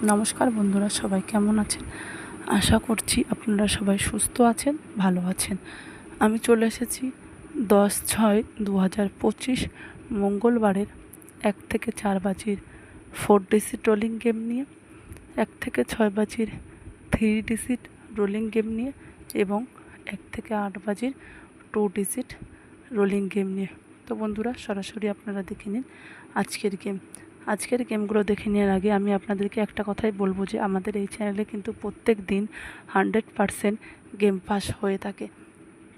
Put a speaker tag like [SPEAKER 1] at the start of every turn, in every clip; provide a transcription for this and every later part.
[SPEAKER 1] নমস্কার বন্ধুরা, সবাই কেমন আছেন? আশা করছি আপনারা সবাই সুস্থ আছেন, ভালো আছেন। আমি চলে এসেছি 10/6/2025 মঙ্গলবারের 1 থেকে 4 বাজির 4 ডিজিট রোলিং গেম নিয়ে, 1 থেকে 6 বাজির 3 ডিজিট রোলিং গেম নিয়ে এবং 1 থেকে 8 বাজির 2 ডিজিট রোলিং গেম নিয়ে। তো বন্ধুরা, সরাসরি আপনারা দেখে নিন আজকের গেমগুলো দেখে নেওয়ার আগে আমি আপনাদেরকে একটা কথাই বলবো যে আমাদের এই চ্যানেলে কিন্তু প্রত্যেক দিন 100% গেম পাস হয়ে থাকে।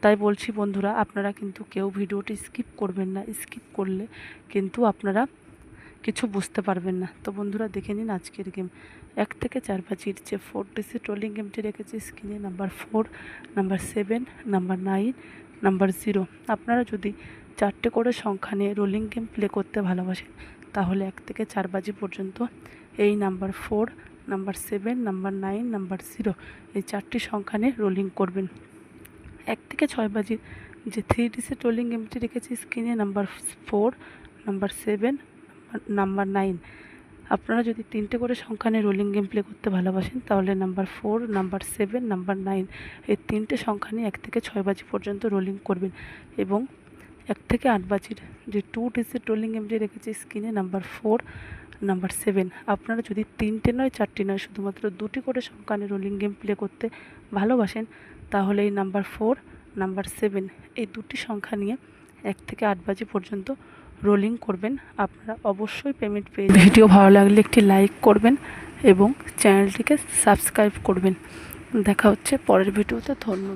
[SPEAKER 1] তাই বলছি বন্ধুরা, আপনারা কিন্তু কেউ ভিডিওটি স্কিপ করবেন না। স্কিপ করলে কিন্তু আপনারা কিছু বুঝতে পারবেন না। তো বন্ধুরা, দেখে নিন আজকের গেম। 1 থেকে 4 বাজির যে 4 ডিজিট রোলিং গেমটি রেখেছি স্ক্রিনে, নাম্বার 4, নাম্বার 7, নাম্বার 9, নাম্বার 0। আপনারা যদি 4টে করে সংখ্যা নিয়ে রোলিং গেম প্লে করতে ভালোবাসেন তাহলে 1 থেকে 4 বাজি পর্যন্ত এই নাম্বার 4, নাম্বার 7, নাম্বার 9, নাম্বার 0 এই 4টি সংখ্যা নিয়ে রোলিং করবেন। 1 থেকে 6 বাজির যে 3 ডিজিট রোলিং গেমটি রেখেছি স্ক্রিনে, নাম্বার 4, নাম্বার 7, নাম্বার 9। আপনারা যদি 3টে করে সংখ্যা নিয়ে রোলিং গেম প্লে করতে ভালোবাসেন তাহলে নাম্বার 4, নাম্বার 7, নাম্বার 9 এই 3টে সংখ্যা নিয়ে 1 থেকে 6 বাজি পর্যন্ত রোলিং করবেন। এবং 1 থেকে 8 বাজির যে 2 ডিজিট রোলিং গেমটি রেখেছি স্ক্রিনে, নাম্বার 4, নাম্বার 7। আপনারা যদি 3টে নয়, 4টি নয়, শুধুমাত্র 2টি করে সংখ্যা নিয়ে রোলিং গেম প্লে করতে ভালোবাসেন তাহলে এই নাম্বার 4, নাম্বার 7 এই 2টি সংখ্যা নিয়ে 1 থেকে 8 বাজি পর্যন্ত রোলিং করবেন। আপনারা অবশ্যই পেমেন্ট পেয়ে যাবেন। ভিডিও ভালো লাগলে একটি লাইক করবেন এবং চ্যানেলটিকে সাবস্ক্রাইব করবেন। দেখা হচ্ছে পরের ভিডিওতে। ধন্যবাদ।